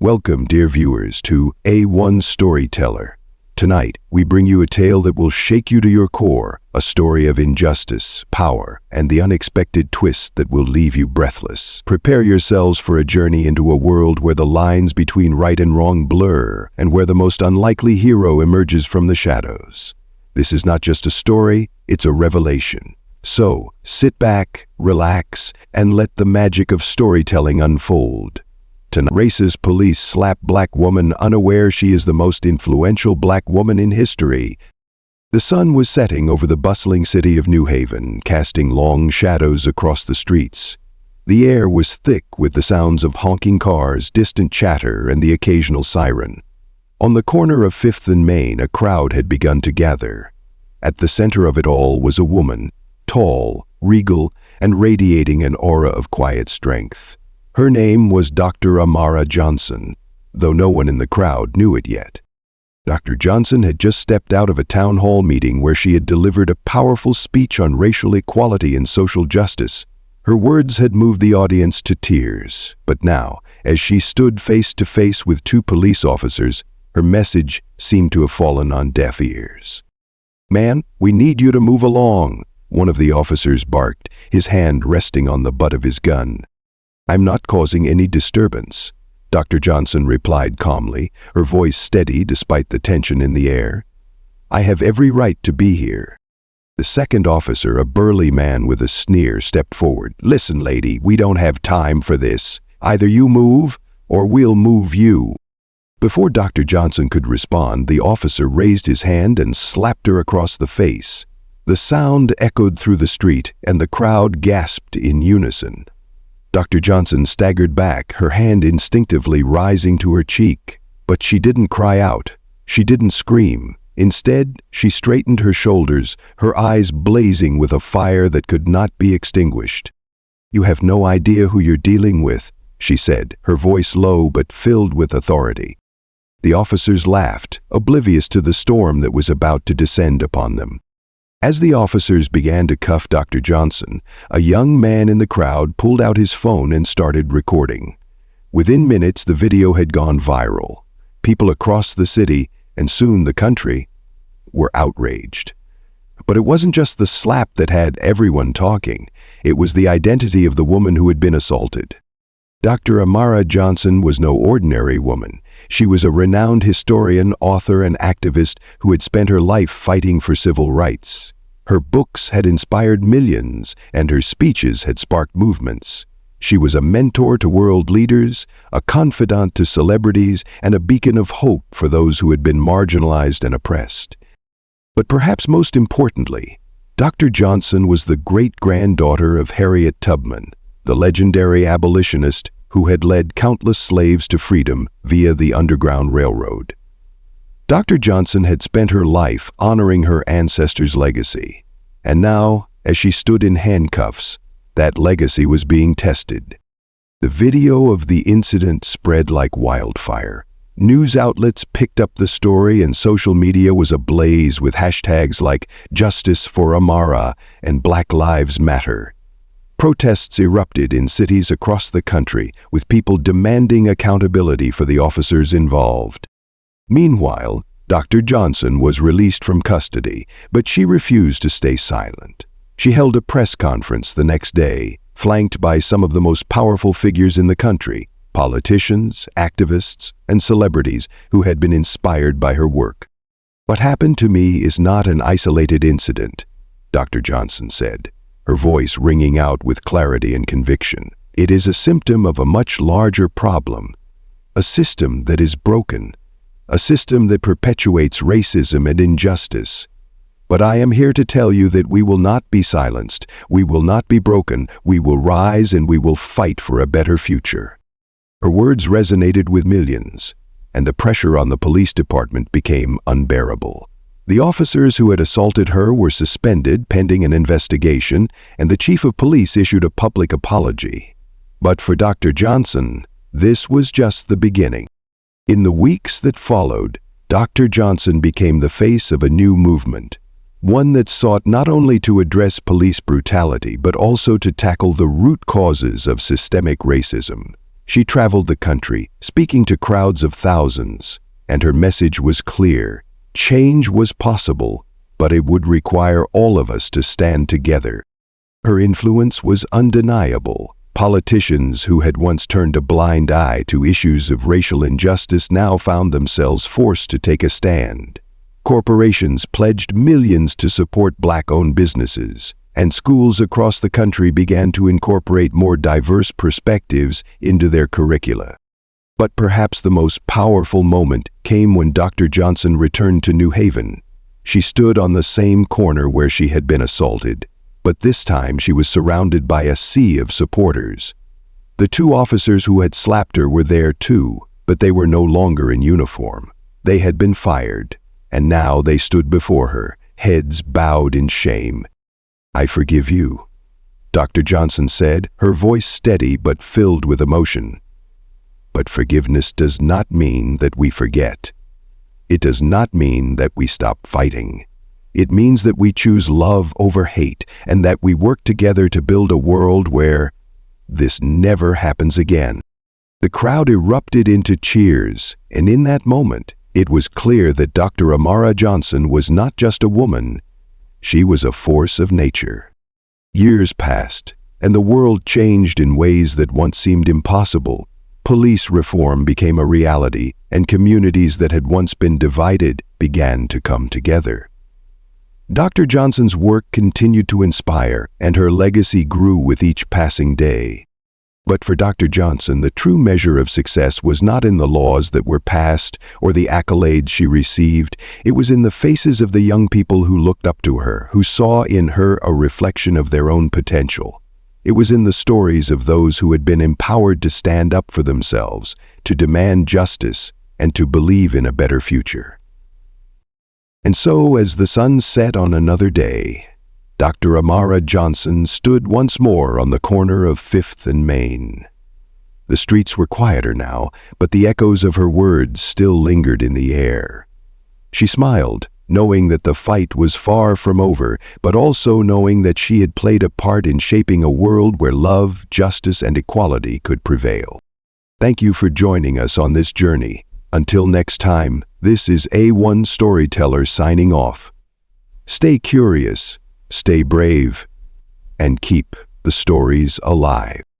Welcome, dear viewers, to A1 Storyteller. Tonight, we bring you a tale that will shake you to your core, a story of injustice, power, and the unexpected twist that will leave you breathless. Prepare yourselves for a journey into a world where the lines between right and wrong blur, and where the most unlikely hero emerges from the shadows. This is not just a story, it's a revelation. So, sit back, relax, and let the magic of storytelling unfold. Tonight, racist police slap black woman unaware she is the most influential black woman in history. The sun was setting over the bustling city of New Haven, casting long shadows across the streets. The air was thick with the sounds of honking cars, distant chatter, and the occasional siren. On the corner of 5th and Main, a crowd had begun to gather. At the center of it all was a woman, tall, regal, and radiating an aura of quiet strength. Her name was Dr. Amara Johnson, though no one in the crowd knew it yet. Dr. Johnson had just stepped out of a town hall meeting where she had delivered a powerful speech on racial equality and social justice. Her words had moved the audience to tears, but now, as she stood face to face with two police officers, her message seemed to have fallen on deaf ears. "Man, we need you to move along," one of the officers barked, his hand resting on the butt of his gun. "I'm not causing any disturbance," Dr. Johnson replied calmly, her voice steady despite the tension in the air. "I have every right to be here." The second officer, a burly man with a sneer, stepped forward. "Listen, lady, we don't have time for this. Either you move, or we'll move you." Before Dr. Johnson could respond, the officer raised his hand and slapped her across the face. The sound echoed through the street, and the crowd gasped in unison. Dr. Johnson staggered back, her hand instinctively rising to her cheek. But she didn't cry out. She didn't scream. Instead, she straightened her shoulders, her eyes blazing with a fire that could not be extinguished. "You have no idea who you're dealing with," she said, her voice low but filled with authority. The officers laughed, oblivious to the storm that was about to descend upon them. As the officers began to cuff Dr. Johnson, a young man in the crowd pulled out his phone and started recording. Within minutes, the video had gone viral. People across the city, and soon the country, were outraged. But it wasn't just the slap that had everyone talking. It was the identity of the woman who had been assaulted. Dr. Amara Johnson was no ordinary woman. She was a renowned historian, author, and activist who had spent her life fighting for civil rights. Her books had inspired millions, and her speeches had sparked movements. She was a mentor to world leaders, a confidant to celebrities, and a beacon of hope for those who had been marginalized and oppressed. But perhaps most importantly, Dr. Johnson was the great-granddaughter of Harriet Tubman, the legendary abolitionist who had led countless slaves to freedom via the Underground Railroad. Dr. Johnson had spent her life honoring her ancestors' legacy, and now, as she stood in handcuffs, that legacy was being tested. The video of the incident spread like wildfire. News outlets picked up the story, and social media was ablaze with hashtags like "Justice for Amara" and "Black Lives Matter." Protests erupted in cities across the country, with people demanding accountability for the officers involved. Meanwhile, Dr. Johnson was released from custody, but she refused to stay silent. She held a press conference the next day, flanked by some of the most powerful figures in the country, politicians, activists, and celebrities who had been inspired by her work. "What happened to me is not an isolated incident," Dr. Johnson said, her voice ringing out with clarity and conviction. "It is a symptom of a much larger problem, a system that is broken, a system that perpetuates racism and injustice. But I am here to tell you that we will not be silenced, we will not be broken, we will rise and we will fight for a better future." Her words resonated with millions, and the pressure on the police department became unbearable. The officers who had assaulted her were suspended pending an investigation, and the chief of police issued a public apology. But for Dr. Johnson, this was just the beginning. In the weeks that followed, Dr. Johnson became the face of a new movement, one that sought not only to address police brutality but also to tackle the root causes of systemic racism. She traveled the country, speaking to crowds of thousands, and her message was clear. Change was possible, but it would require all of us to stand together. Her influence was undeniable. Politicians who had once turned a blind eye to issues of racial injustice now found themselves forced to take a stand. Corporations pledged millions to support Black-owned businesses, and schools across the country began to incorporate more diverse perspectives into their curricula. But perhaps the most powerful moment came when Dr. Johnson returned to New Haven. She stood on the same corner where she had been assaulted, but this time she was surrounded by a sea of supporters. The two officers who had slapped her were there too, but they were no longer in uniform. They had been fired, and now they stood before her, heads bowed in shame. "I forgive you," Dr. Johnson said, her voice steady but filled with emotion. "But forgiveness does not mean that we forget. It does not mean that we stop fighting. It means that we choose love over hate and that we work together to build a world where this never happens again." The crowd erupted into cheers, and in that moment, it was clear that Dr. Amara Johnson was not just a woman. She was a force of nature. Years passed, and the world changed in ways that once seemed impossible. Police reform became a reality, and communities that had once been divided began to come together. Dr. Johnson's work continued to inspire, and her legacy grew with each passing day. But for Dr. Johnson, the true measure of success was not in the laws that were passed or the accolades she received. It was in the faces of the young people who looked up to her, who saw in her a reflection of their own potential. It was in the stories of those who had been empowered to stand up for themselves, to demand justice, and to believe in a better future. And so, as the sun set on another day, Dr. Amara Johnson stood once more on the corner of 5th and Main. The streets were quieter now, but the echoes of her words still lingered in the air. She smiled, knowing that the fight was far from over, but also knowing that she had played a part in shaping a world where love, justice, and equality could prevail. Thank you for joining us on this journey. Until next time, this is A1 Storyteller signing off. Stay curious, stay brave, and keep the stories alive.